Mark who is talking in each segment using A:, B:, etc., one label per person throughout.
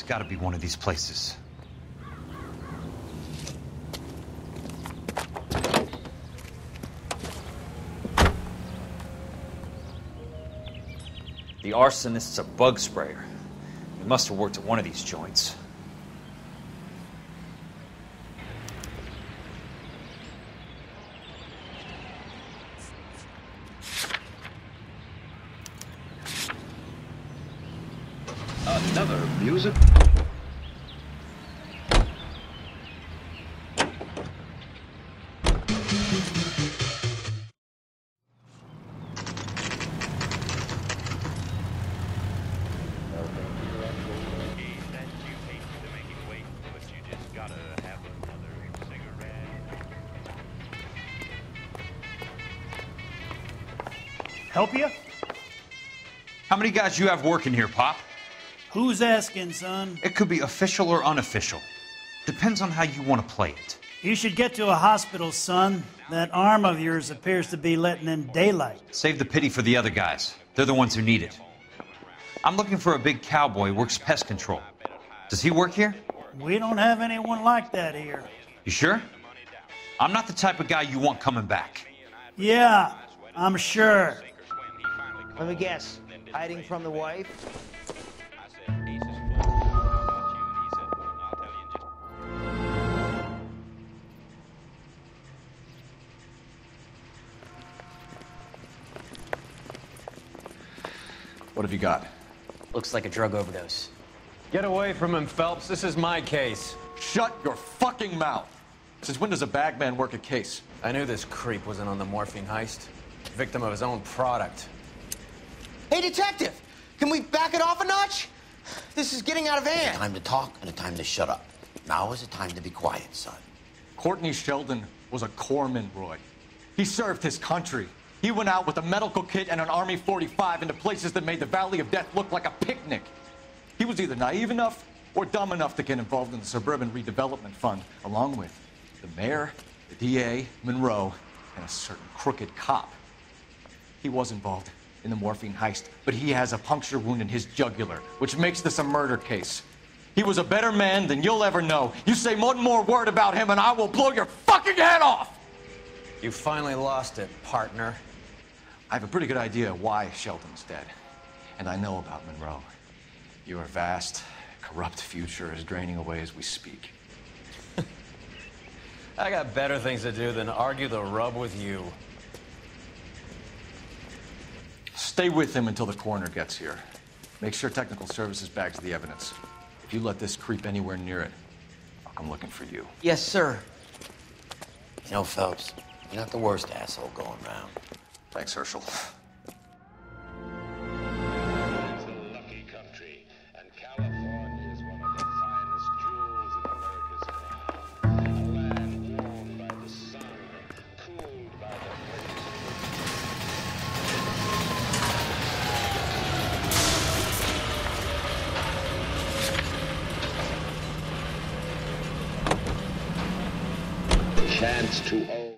A: got to be one of these places. The arsonist's a bug sprayer. He must have worked at one of these joints.
B: Another music.
C: Help you?
A: How many guys you have working here, Pop?
C: Who's asking, son?
A: It could be official or unofficial. Depends on how you want to play it.
C: You should get to a hospital, son. That arm of yours appears to be letting in daylight.
A: Save the pity for the other guys. They're the ones who need it. I'm looking for a big cowboy who works pest control. Does he work here?
C: We don't have anyone like that here.
A: You sure? I'm not the type of guy you want coming back.
C: Yeah, I'm sure.
D: Let me guess. Hiding from the wife?
E: What have you got?
D: Looks like a drug overdose.
F: Get away from him, Phelps. This is my case.
E: Shut your fucking mouth! Since when does a bagman work a case?
F: I knew this creep wasn't on the morphine heist. Victim of his own product.
G: Hey, detective! Can we back it off a notch? This is getting out of hand.
H: A time to talk and a time to shut up. Now is the time to be quiet, son.
E: Courtney Sheldon was a corpsman, Roy. He served his country. He went out with a medical kit and an Army 45 into places that made the Valley of Death look like a picnic. He was either naive enough or dumb enough to get involved in the Suburban Redevelopment Fund, along with the mayor, the DA, Monroe, and a certain crooked cop. He was involved in the morphine heist, but he has a puncture wound in his jugular, which makes this a murder case. He was a better man than you'll ever know. You say one more word about him and I will blow your fucking head off!
F: You finally lost it, partner.
E: I have a pretty good idea why Sheldon's dead. And I know about Monroe. Your vast, corrupt future is draining away as we speak.
F: I got better things to do than argue the rub with you.
E: Stay with him until the coroner gets here. Make sure technical services bags the evidence. If you let this creep anywhere near it, I'll come looking for you.
D: Yes, sir.
H: You know, Phelps, you're not the worst asshole going round.
E: Thanks, Herschel.
B: It's a lucky country, and California is one of the finest jewels in America's crown. A land warmed by the sun, cooled by the blaze. Chance to own.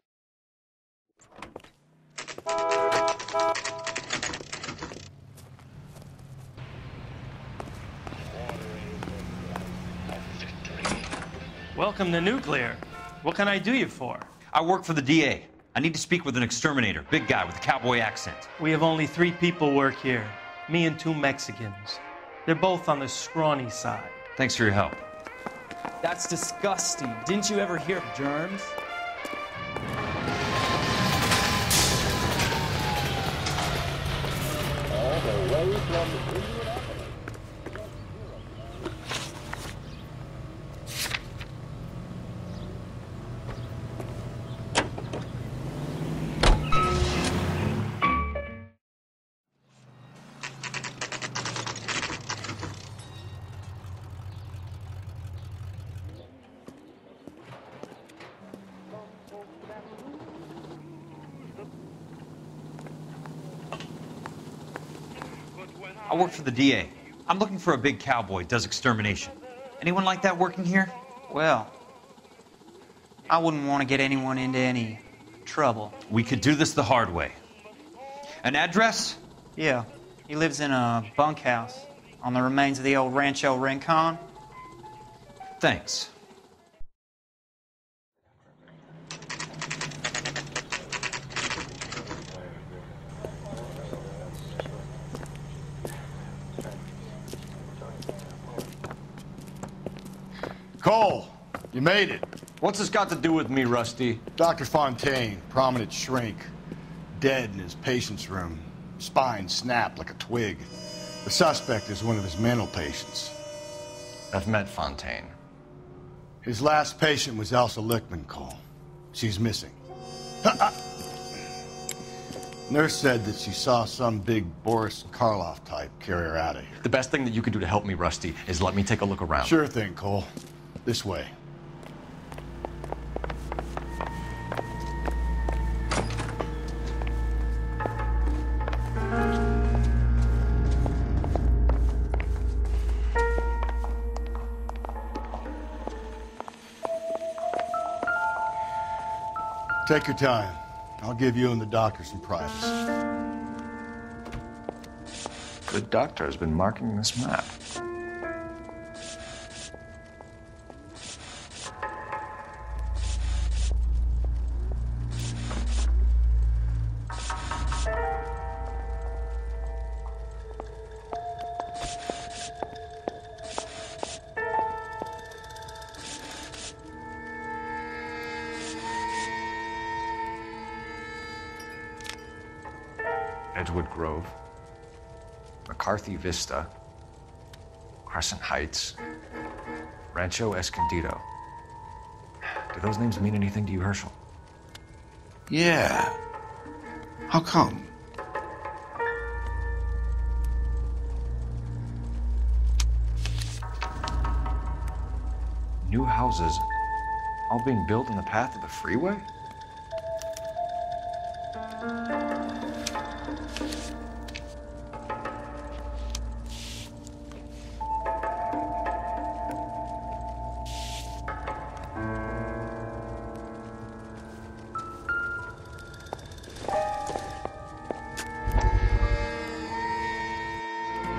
I: Welcome to Nuclear. What can I do you for?
A: I work for the DA. I need to speak with an exterminator, big guy with a cowboy accent.
I: We have only 3 people work here. Me and 2 Mexicans. They're both on the scrawny side.
A: Thanks for your help.
J: That's disgusting. Didn't you ever hear of germs?
B: All the way from Indianapolis.
A: I work for the DA. I'm looking for a big cowboy, does extermination. Anyone like that working here?
K: Well, I wouldn't want to get anyone into any trouble.
A: We could do this the hard way. An address?
K: Yeah, he lives in a bunkhouse on the remains of the old Rancho Rincon.
A: Thanks.
L: Cole, you made it.
E: What's this got to do with me, Rusty?
L: Dr. Fontaine, prominent shrink, dead in his patient's room. Spine snapped like a twig. The suspect is one of his mental patients.
E: I've met Fontaine.
L: His last patient was Elsa Lichtman, Cole. She's missing. Nurse said that she saw some big Boris Karloff type carry her out of here.
E: The best thing that you can do to help me, Rusty, is let me take a look around.
L: Sure thing, Cole. This way. Take your time. I'll give you and the doctor some privacy.
E: The doctor has been marking this map. Edgewood Grove, McCarthy Vista, Crescent Heights, Rancho Escondido. Do those names mean anything to you, Herschel?
M: Yeah. How come?
E: New houses, all being built in the path of the freeway?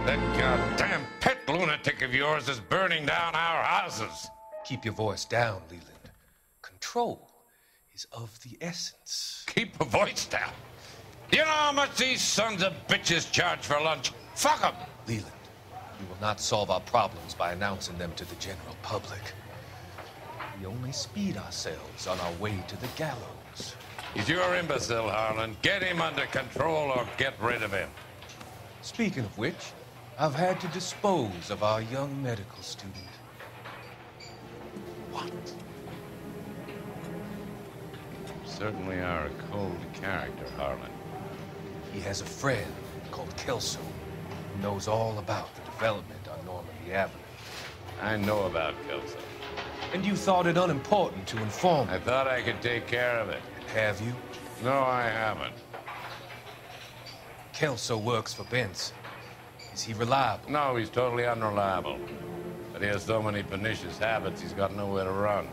B: That goddamn pet lunatic of yours is burning down our houses.
N: Keep your voice down, Leland. Control is of the essence.
B: Keep your voice down. You know how much these sons of bitches charge for lunch? Fuck them.
N: Leland, we will not solve our problems by announcing them to the general public. We only speed ourselves on our way to the gallows.
B: He's your imbecile, Harlan. Get him under control or get rid of him.
N: Speaking of which, I've had to dispose of our young medical student. What?
B: You certainly are a cold character, Harlan.
N: He has a friend called Kelso who knows all about the development on Normandy Avenue.
B: I know about Kelso.
N: And you thought it unimportant to inform me.
B: I thought I could take care of it.
N: Have you?
B: No, I haven't.
N: Kelso works for Benson. Is he reliable?
B: No, he's totally unreliable. But he has so many pernicious habits, he's got nowhere to run.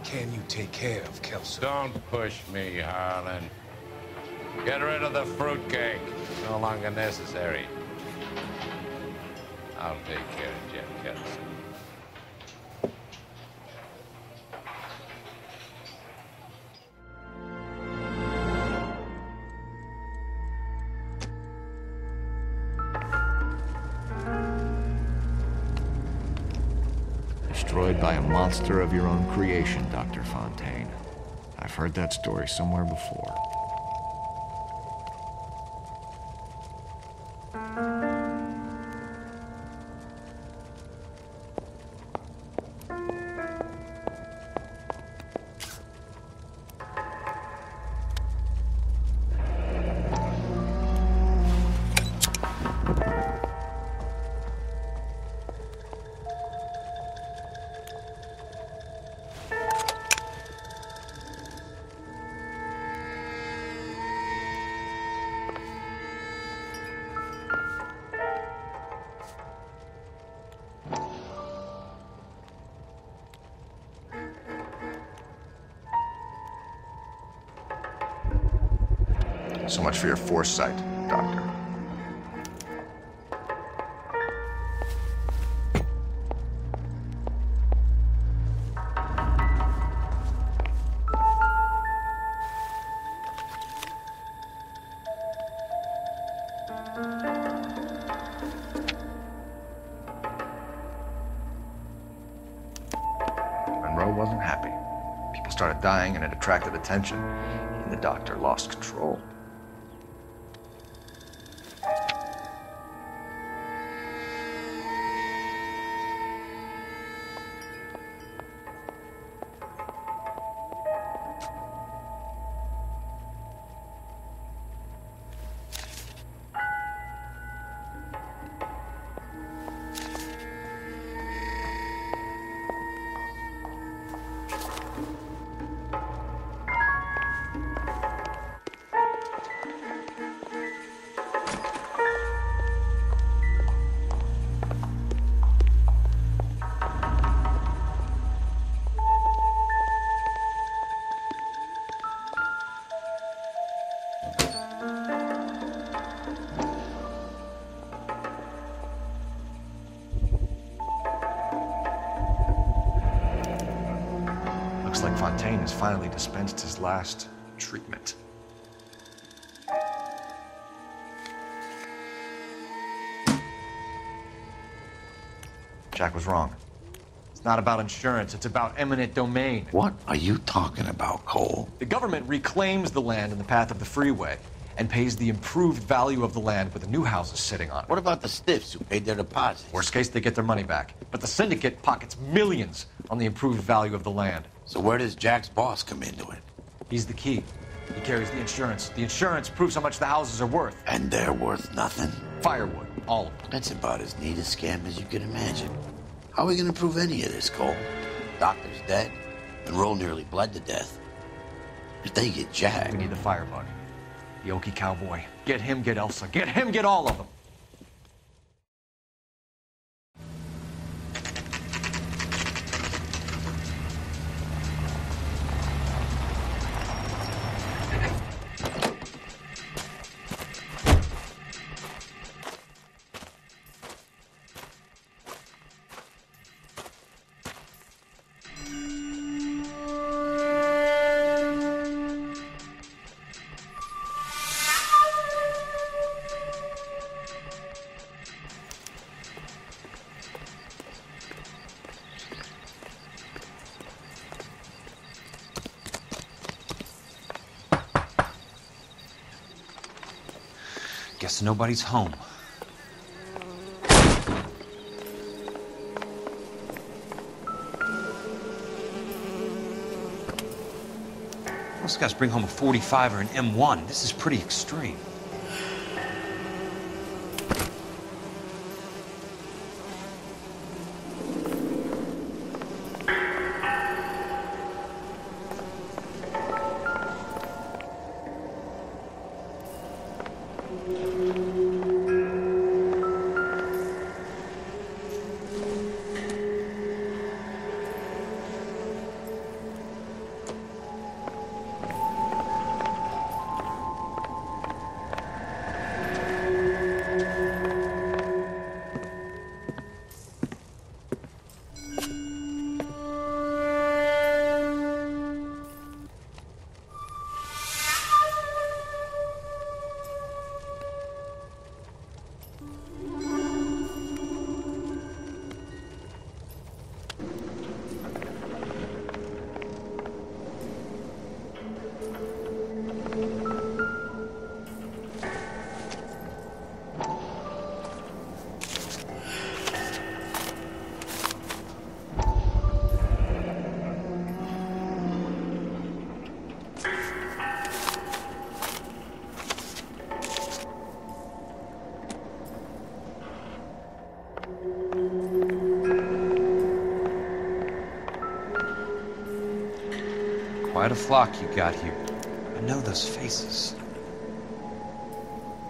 N: Can you take care of Kelso?
B: Don't push me, Harlan. Get rid of the fruitcake. It's no longer necessary. I'll take care of Jeff Kelso.
M: Destroyed by a monster of your own creation, Dr. Fontaine. I've heard that story somewhere before. So much for your foresight, Doctor.
O: Monroe wasn't happy. People started dying and it attracted attention. And the doctor lost control. Looks like Fontaine has finally dispensed his last treatment. Jack was wrong. It's not about insurance, it's about eminent domain.
H: What are you talking about, Cole?
O: The government reclaims the land in the path of the freeway and pays the improved value of the land with the new houses sitting on it.
H: What about the stiffs who paid their deposits?
O: Worst case, they get their money back. But the syndicate pockets millions on the improved value of the land.
H: So where does Jack's boss come into it?
O: He's the key. He carries the insurance. The insurance proves how much the houses are worth.
H: And they're worth nothing?
O: Firewood, all of them.
H: That's about as neat a scam as you can imagine. How are we gonna prove any of this, Cole? Doctor's dead. Monroe nearly bled to death. If they get Jack...
O: We need the firebug. The Okie cowboy. Get him, get Elsa. Get him, get all of them.
A: Guess nobody's home. Most guys bring home a 45 or an M1. This is pretty extreme. Quite a flock you got here. I know those faces.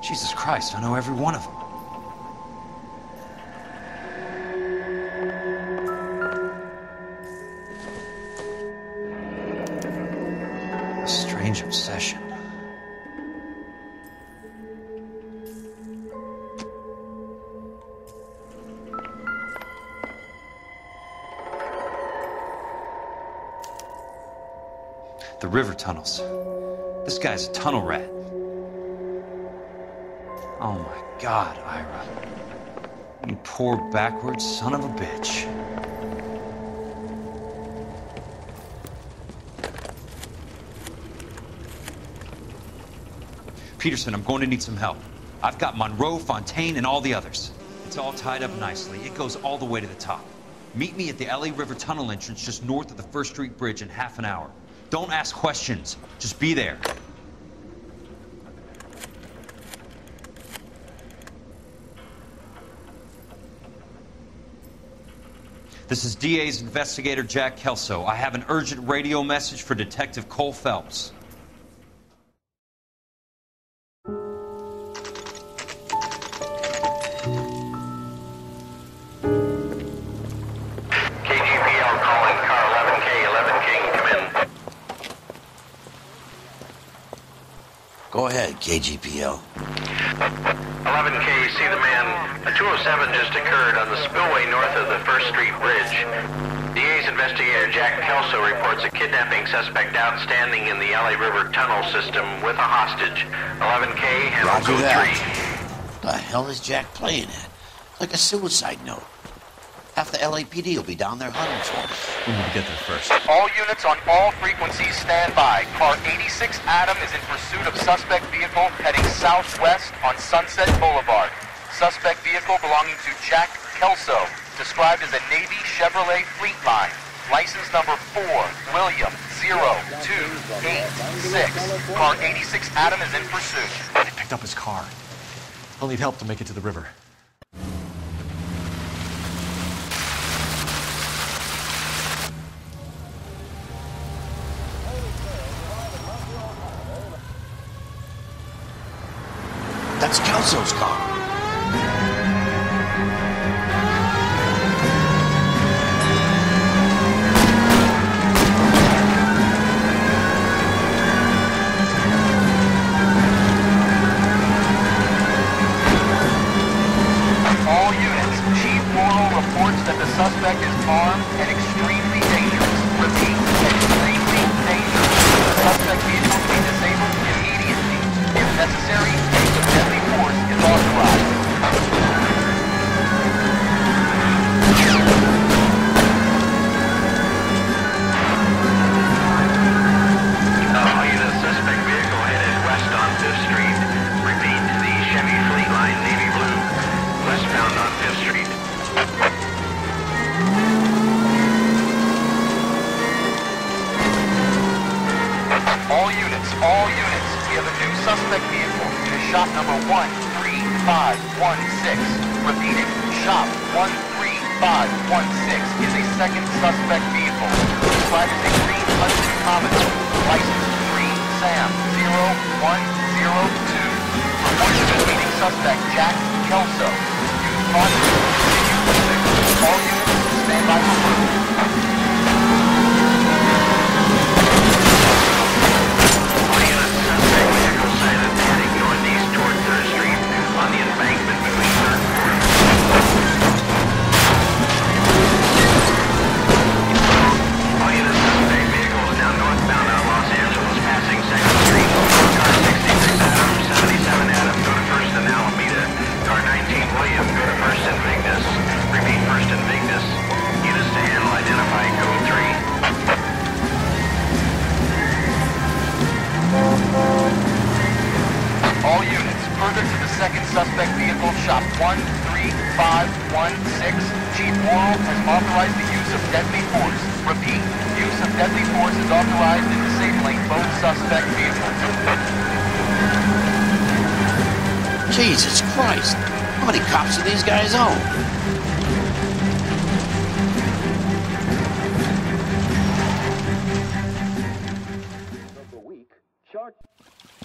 A: Jesus Christ, I know every one of them. A strange obsession. The river tunnels. This guy's a tunnel rat. Oh my God, Ira. You poor backwards son of a bitch. Peterson, I'm going to need some help. I've got Monroe, Fontaine, and all the others. It's all tied up nicely. It goes all the way to the top. Meet me at the LA River Tunnel entrance just north of the First Street Bridge in half an hour. Don't ask questions. Just be there. This is DA's investigator Jack Kelso. I have an urgent radio message for Detective Cole Phelps.
B: KGPL calling car 11K, 11K, come in.
H: Go ahead, KGPL.
B: 11K, see the man. A 207 just occurred on the spillway north of the First Street Bridge. DA's investigator Jack Kelso reports a kidnapping suspect outstanding in the LA River tunnel system with a hostage. 11K, handle
H: Roger
B: code
H: that.
B: 3.
H: The hell is Jack playing at? Like a suicide note. Half the LAPD will be down there hunting for him.
O: We need to get there first.
P: All units on all frequencies stand by. Car 86 Adam is in pursuit of suspect vehicle heading southwest on Sunset Boulevard. Suspect vehicle belonging to Jack Kelso, described as a Navy Chevrolet Fleetline. License number 4, William 0286. Car 86 Adam is in pursuit.
O: They picked up his car. I'll need help to make it to the river.
H: That's Kelso's car.
P: All units, Chief Morrow reports that the suspect is armed and extremely dangerous. Repeat, extremely dangerous. The suspect vehicle to be disabled immediately. If necessary, use of deadly force is authorized.
B: All units, suspect vehicle headed west on 5th Street. Repeat, the Chevy Fleetline navy blue. Westbound on 5th Street.
P: All units, we have a new suspect vehicle. It is shop number 13516. Repeating, shop 13516 is a second suspect vehicle. Described as a green Hudson Commodore. License 3 Sam 0102. Reported as meeting suspect Jack Kelso. Use caution. All units, stand by for pursuit.
B: All units, further to the second suspect vehicle, shop 13516. Chief Morrow has authorized the use of deadly force. Repeat, use of deadly force is authorized in disabling both suspect vehicles.
H: Jesus Christ! How many cops do these guys own?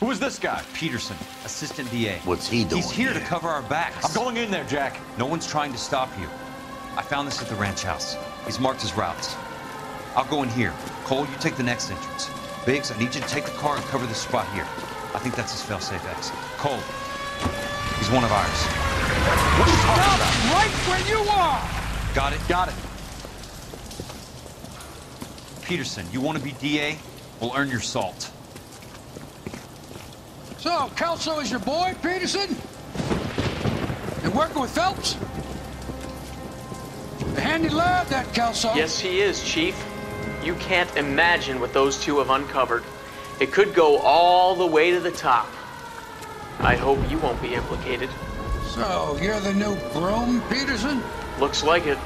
O: Who is this guy?
A: Peterson, assistant DA.
H: What's he doing?
A: He's here to cover our backs.
O: I'm going in there, Jack.
A: No one's trying to stop you. I found this at the ranch house. He's marked his routes. I'll go in here. Cole, you take the next entrance. Biggs, I need you to take the car and cover this spot here. I think that's his fail-safe exit. Cole, he's one of ours.
O: What are you talking about?
Q: Right where you are!
A: Got it?
O: Got it.
A: Peterson, you want to be DA? We'll earn your salt.
Q: So, Kelso is your boy, Peterson? And working with Phelps? A handy lad, that Kelso.
R: Yes, he is, Chief. You can't imagine what those two have uncovered. It could go all the way to the top. I hope you won't be implicated.
Q: So, you're the new groom, Peterson?
R: Looks like it.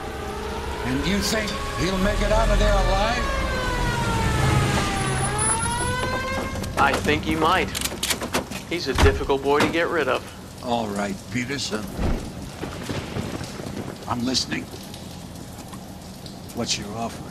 Q: And you think he'll make it out of there alive?
R: I think he might. He's a difficult boy to get rid of.
Q: All right, Peterson. I'm listening. What's your offer?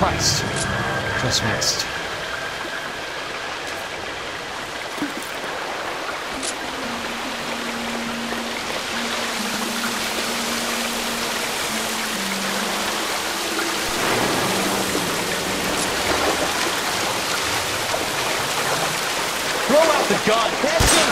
A: Christ. Just missed.
R: Throw out the gun! That's it!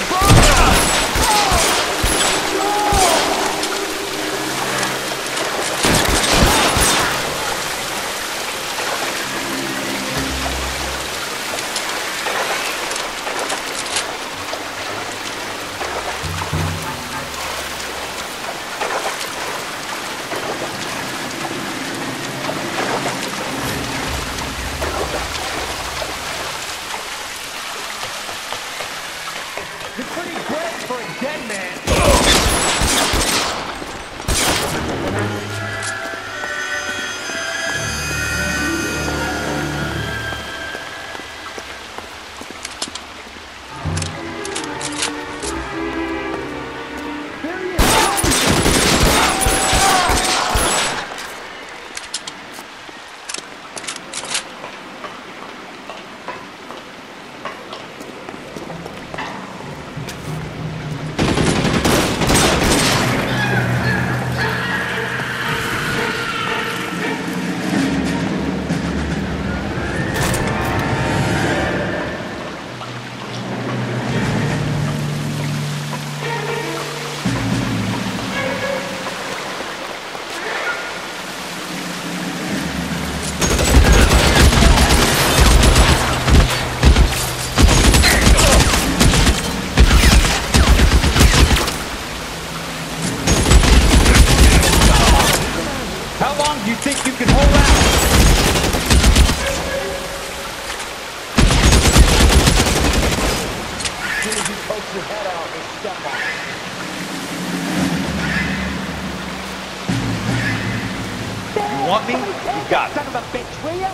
R: Want me? You got it. Son of a bitch, will ya?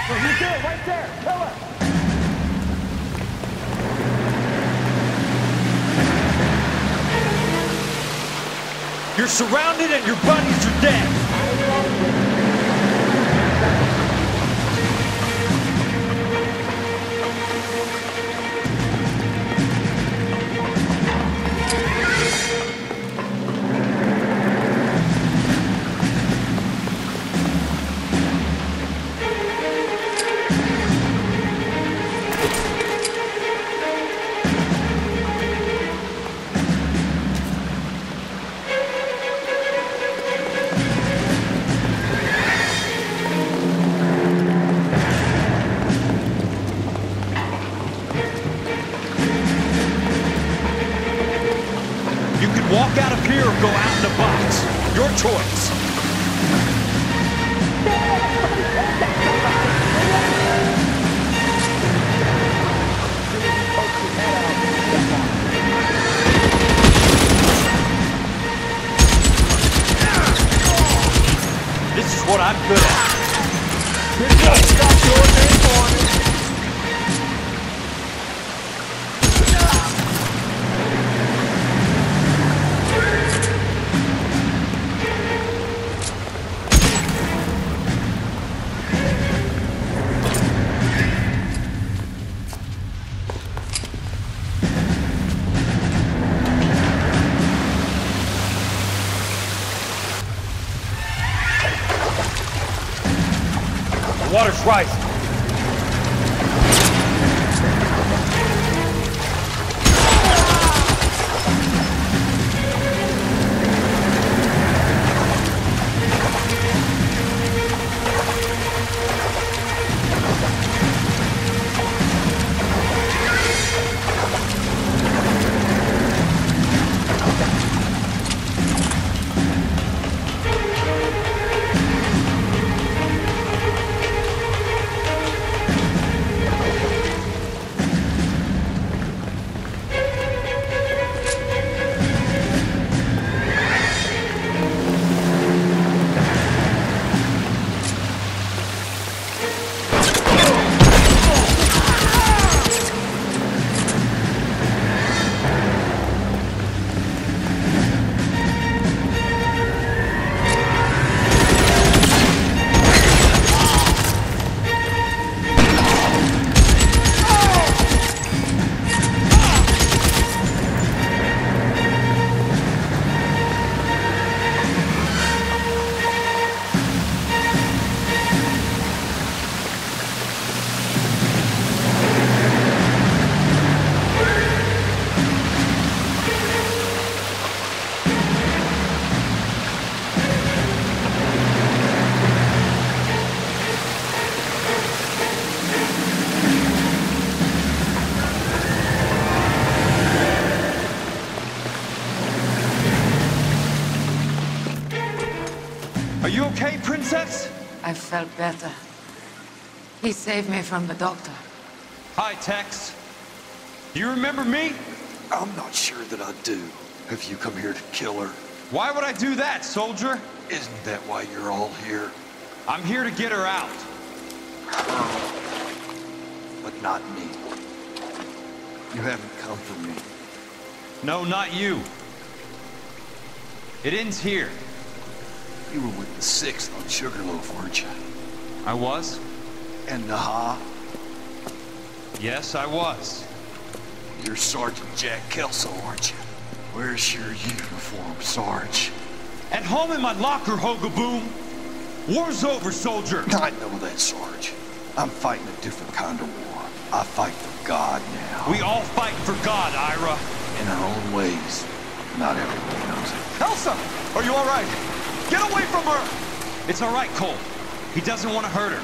R: Well, you do it right there. Kill her.
I: You're surrounded and your buddies are dead.
A: walk out of here or go out in a box. Your choice. This is what I'm good at.
Q: Got your name on it.
A: The water's rising. Are you okay, Princess?
S: I felt better. He saved me from the doctor.
A: Hi, Tex. Do you remember me?
T: I'm not sure that I do. Have you come here to kill her?
A: Why would I do that, soldier?
T: Isn't that why you're all here?
A: I'm here to get her out.
T: But not me. You haven't come for me.
A: No, not you. It ends here.
T: You were with the 6th on Sugarloaf, weren't you?
A: I was?
T: And Naha?
A: Yes, I was.
T: You're Sergeant Jack Kelso, aren't you? Where's your uniform, Sarge?
A: At home in my locker, Hogaboom. War's over, soldier.
T: I know that, Sarge. I'm fighting a different kind of war. I fight for God now.
A: We all fight for God, Ira.
T: In our own ways. Not everyone knows it.
A: Elsa! Are you all right? Get away from her! It's all right, Cole. He doesn't want to hurt her.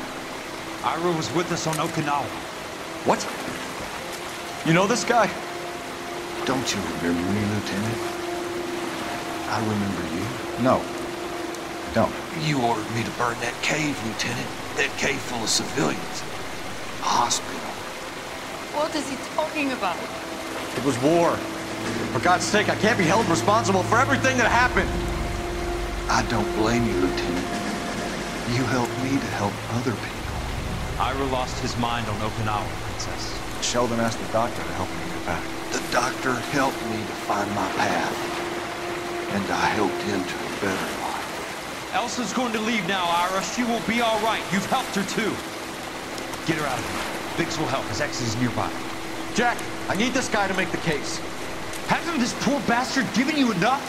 A: Ira was with us on Okinawa.
E: What? You know this guy?
T: Don't you remember me, Lieutenant? I remember you.
E: No. Don't.
T: You ordered me to burn that cave, Lieutenant. That cave full of civilians. A hospital.
S: What is he talking about?
E: It was war. For God's sake, I can't be held responsible for everything that happened.
T: I don't blame you, Lieutenant. You helped me to help other people.
A: Ira lost his mind on Okinawa, Princess.
E: Sheldon asked the doctor to help me get back.
T: The doctor helped me to find my path. And I helped him to a better life.
A: Elsa's going to leave now, Ira. She will be all right. You've helped her, too. Get her out of here. Biggs will help. His ex is nearby.
E: Jack, I need this guy to make the case.
A: Hasn't this poor bastard given you enough?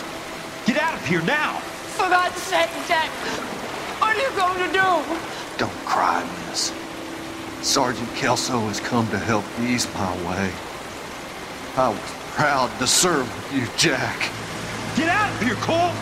A: Get out of here now!
S: For God's sake, Jack! What are you going to do?
T: Don't cry, miss. Sergeant Kelso has come to help ease my way. I was proud to serve with you, Jack.
A: Get out of here, Cole!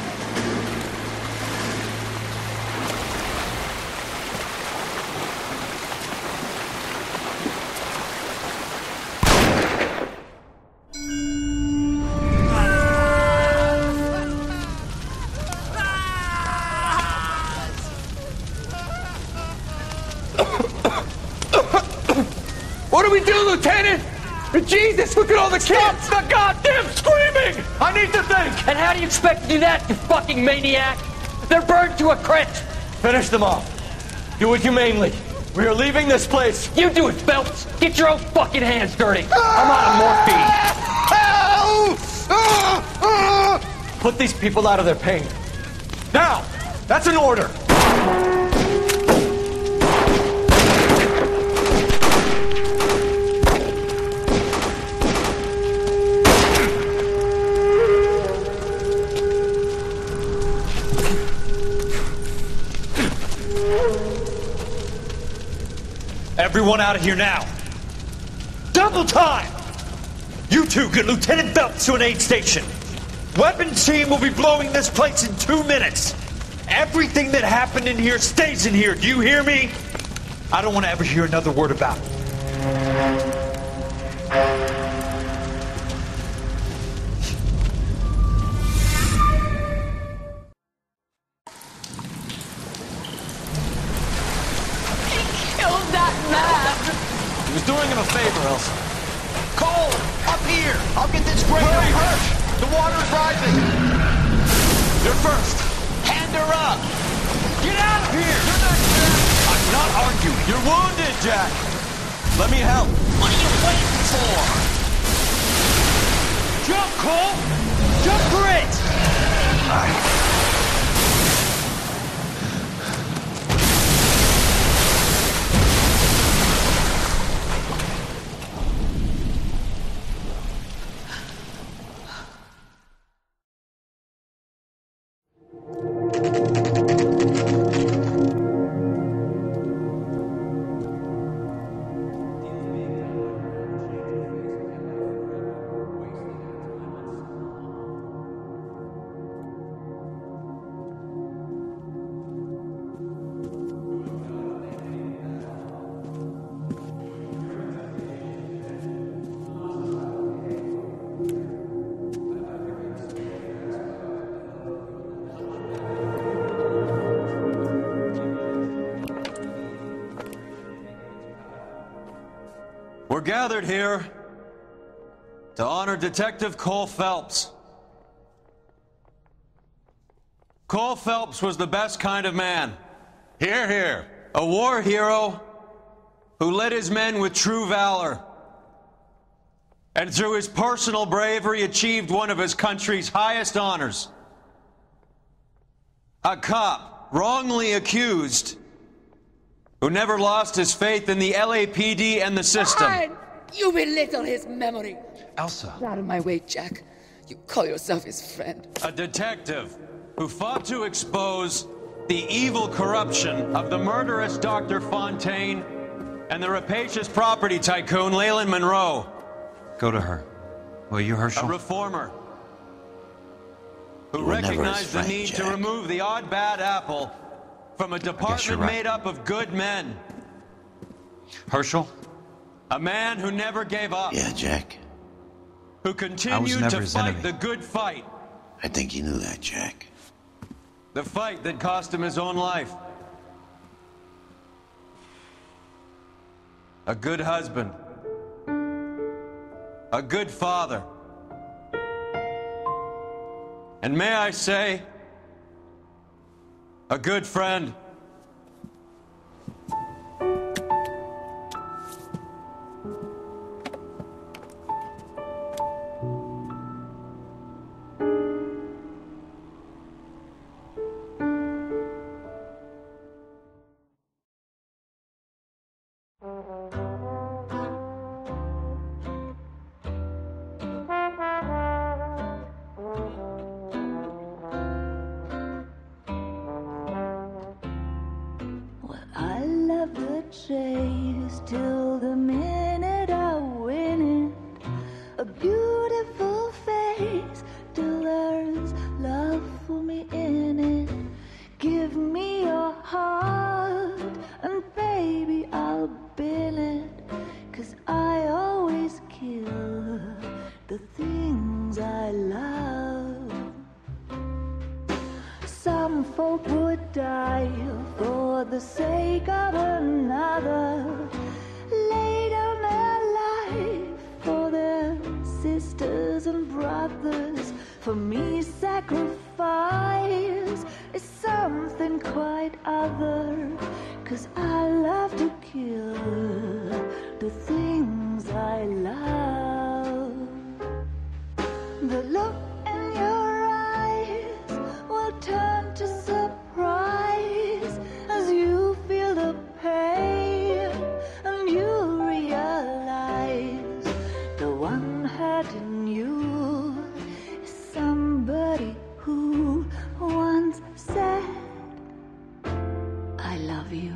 E: Jesus, look at all the kids! Stop the goddamn screaming! I need to think!
R: And how do you expect to do that, you fucking maniac? They're burned to a crisp!
E: Finish them off. Do it humanely. We are leaving this place.
R: You do it, Phelps! Get your own fucking hands dirty! I'm out of morphine!
E: Put these people out of their pain. Now! That's an order!
A: Everyone out of here now. Double time! You two get Lieutenant Phelps to an aid station. Weapons team will be blowing this place in 2 minutes. Everything that happened in here stays in here. Do you hear me? I don't want to ever hear another word about it.
E: He was doing him a favor, Elsa.
G: Cole, up here. I'll get this breaker.
E: Hurry! The water's rising. You're first.
G: Hand her up.
E: Get out of here! You're not Jack. I'm not arguing. You're wounded, Jack. Let me help.
G: What are you waiting for?
A: Jump, Cole! Jump for it! We're gathered here to honor Detective Cole Phelps. Cole Phelps was the best kind of man. Hear, hear. A war hero who led his men with true valor. And through his personal bravery achieved one of his country's highest honors. A cop wrongly accused who never lost his faith in the LAPD and the system.
S: Fine. You belittle his memory.
A: Elsa.
S: Get out of my way, Jack. You call yourself his friend.
A: A detective who fought to expose the evil corruption of the murderous Dr. Fontaine and the rapacious property tycoon Leyland Monroe. Go to her. Will you, Herschel? A reformer who recognized the need to remove the odd bad apple from a department made up of good men. Herschel? A man who never gave up.
H: Yeah, Jack.
A: Who continued to fight the good fight.
H: I think you knew that, Jack.
A: The fight that cost him his own life. A good husband. A good father. And may I say, a good friend.
U: chase till the minute I win it. A beautiful face till there's love for me in it. Give me your heart and baby I'll bill it. 'Cause I always kill the things I love. Some folk would die for the sake of another, lay down their life for sisters and brothers. For me, sacrifice is something quite other. 'Cause I love to kill the things I love. The look in your eyes will turn to surprise as you feel the pain and you realize the one hurting you is somebody who once said, I love you.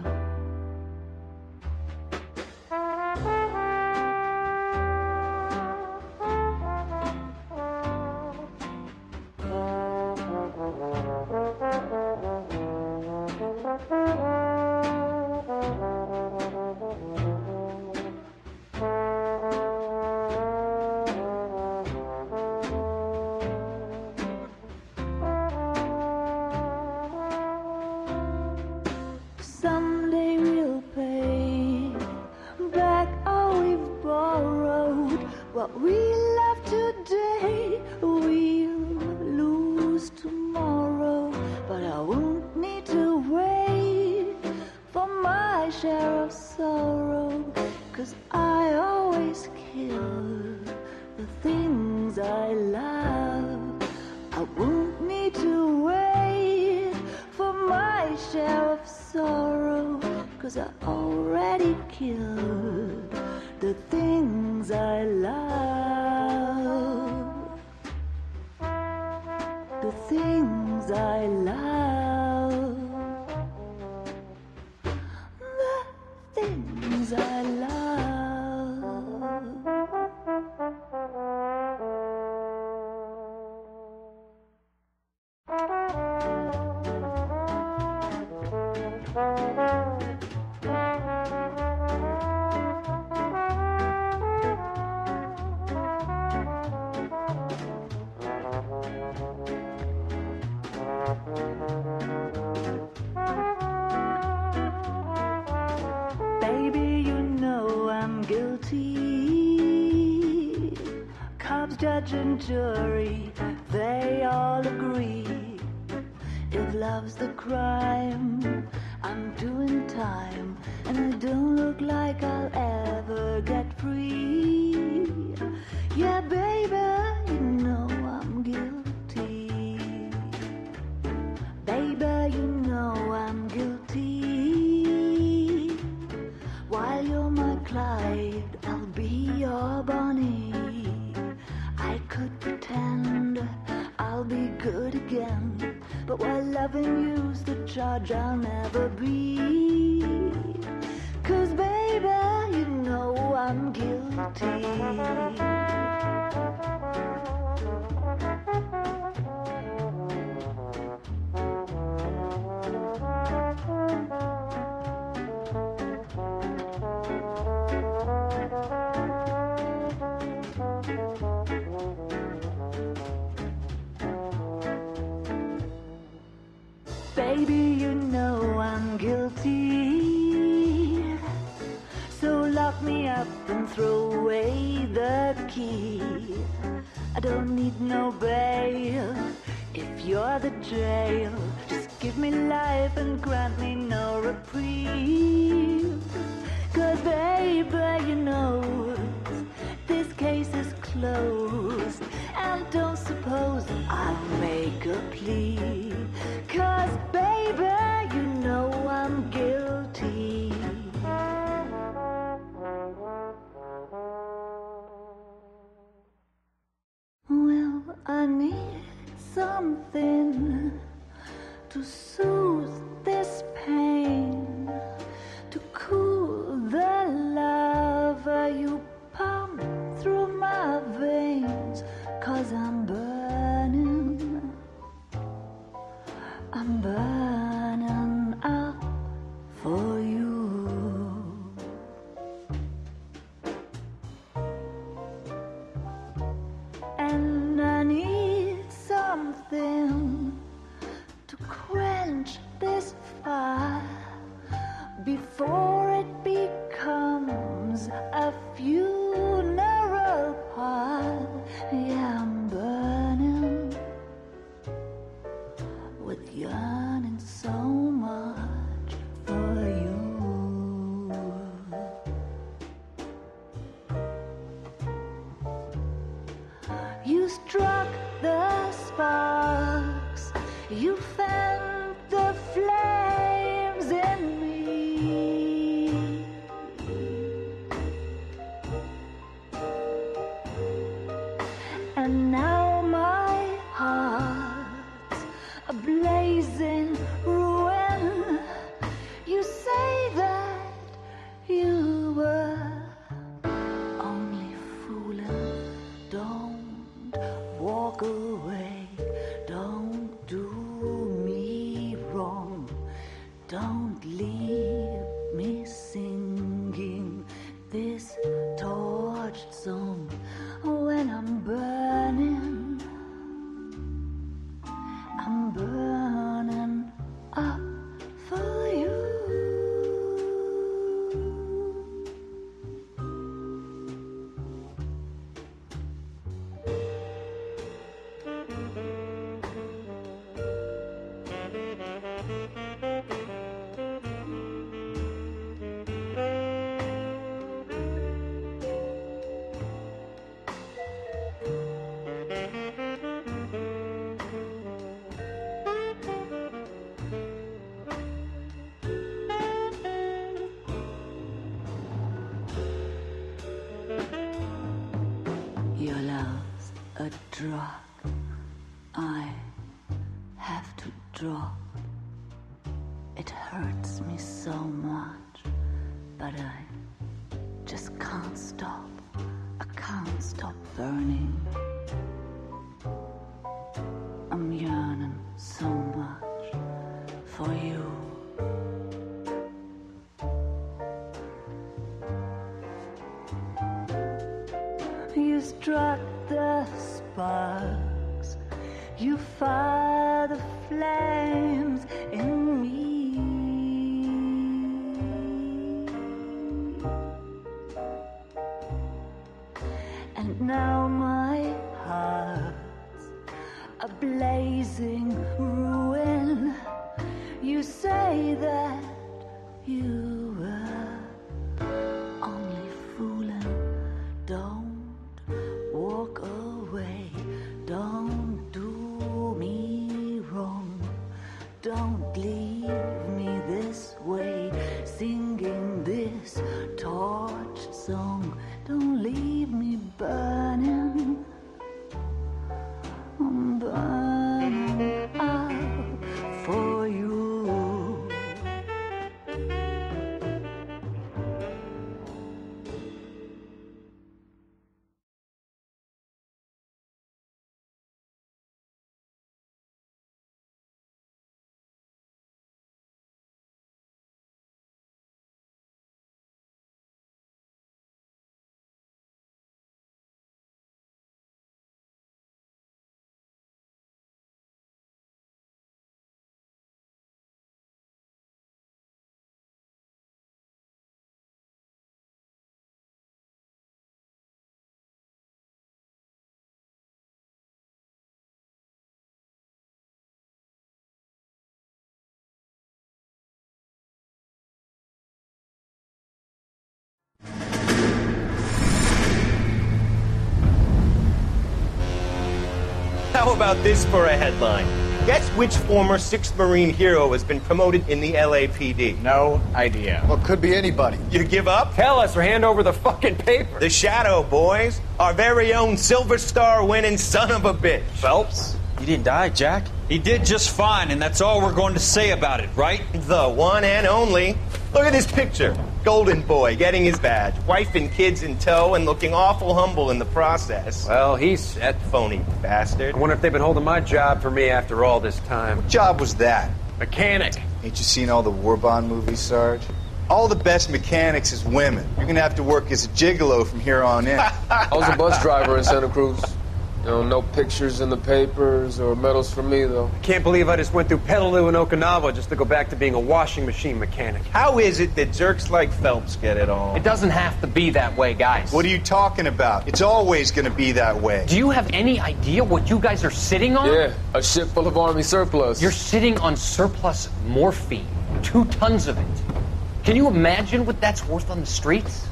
U: Someday we'll pay back all we've borrowed. What we love today, we'll lose tomorrow. But I won't need to wait for my share of sorrow. 'Cause I always kill the things I love. I won't need to wait for my share of sorrow. 'Cause I already killed the things I love. The things I love. The things I love. Baby, you know I'm guilty. Cops, judge, and jury, they all agree. If love's the crime, I'm doing time, and I don't look like I'll ever get free. Yeah, baby, you know I'm guilty. Baby, you know I'm guilty. While you're my Clyde, I'll be your Bonnie. I could pretend I'll be good again, but while loving you's the charge I'll never be. 'Cause baby, you know I'm guilty. Baby, you know I'm guilty. So lock me up and throw away the key. I don't need no bail if you're the jail. Just give me life and grant me no reprieve. 'Cause baby, you know this case is closed. And don't suppose I'll make a plea. 'Cause baby, you know I'm guilty. Well, I need something to soothe this pain, to cool the lava you pump through my veins. 'Cause I'm burning up for you. And I need something to quench this fire. You struck the sparks. You felt the flames in me. And now my heart's a blazing ruin. You say that you were only fooling. Don't walk away. Don't do me wrong. Don't leave me singing this torched song when I'm burning. I'm burning up for you. Your love's a drug I have to drop. It hurts me so much, but I just can't stop. I can't stop burning. I'm yearning so much for you. You struck the sparks. You fire the flames in me. And now my heart's a blazing ruin. You say that you were only fooling. Don't walk away. Don't do me wrong. Don't leave me this way, singing this torched song. Don't leave me burning. I'm burning out for you.
C: How about this for a headline? Guess which former 6th Marine hero has been promoted in the LAPD?
F: No idea.
C: Well, could be anybody. You give up?
F: Tell us or hand over the fucking paper.
C: The Shadow, boys. Our very own Silver Star winning son of a bitch.
J: Phelps? You didn't die, Jack.
A: He did just fine, and that's all we're going to say about it, right?
C: The one and only. Look at this picture. Golden boy getting his badge, wife and kids in tow, and looking awful humble in the process.
F: Well, he's set.
C: Phony bastard.
F: I wonder if they've been holding my job for me after all this time.
V: What job was that?
F: Mechanic.
V: Ain't you seen all the war bond movies, Sarge? All the best mechanics is women. You're gonna have to work as a gigolo from here on in.
W: I was a bus driver in Santa Cruz. You know, no pictures in the papers or medals for me, though.
F: I can't believe I just went through Petaloo and Okinawa just to go back to being a washing machine mechanic.
C: How is it that jerks like Phelps get it all?
F: It doesn't have to be that way, guys.
V: What are you talking about? It's always gonna be that way.
R: Do you have any idea what you guys are sitting on?
W: Yeah, a ship full of Army surplus.
R: You're sitting on surplus morphine. 2 tons of it. Can you imagine what that's worth on the streets?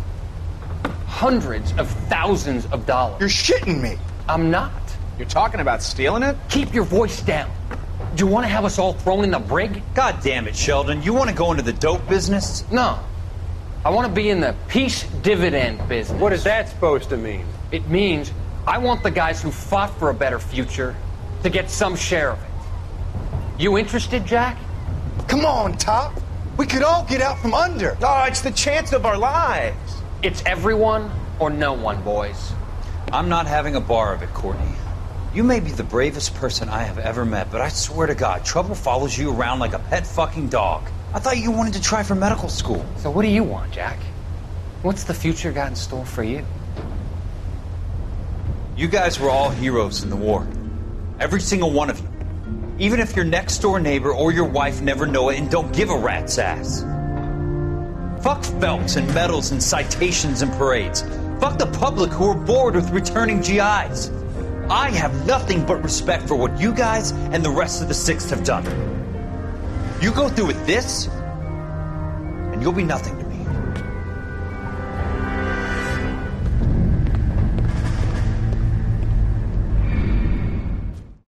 R: Hundreds of thousands of dollars.
V: You're shitting me.
R: I'm not.
D: You're talking about stealing it?
K: Keep your voice down. Do you want to have us all thrown in the brig?
A: God damn it, Sheldon. You want to go into the dope business?
K: No. I want to be in the peace dividend business.
F: What is that supposed to mean?
K: It means I want the guys who fought for a better future to get some share of it. You interested, Jack?
C: Come on, Top. We could all get out from under.
D: Oh, it's the chance of our lives.
K: It's everyone or no one, boys.
A: I'm not having a bar of it, Courtney. You may be the bravest person I have ever met, but I swear to God, trouble follows you around like a pet fucking dog. I thought you wanted to try for medical school.
K: So what do you want, Jack? What's the future got in store for you?
A: You guys were all heroes in the war. Every single one of you. Even if your next door neighbor or your wife never know it and don't give a rat's ass. Fuck Phelps and medals and citations and parades. Fuck the public who are bored with returning GIs. I have nothing but respect for what you guys and the rest of the Sixth have done. You go through with this, and you'll be nothing to me.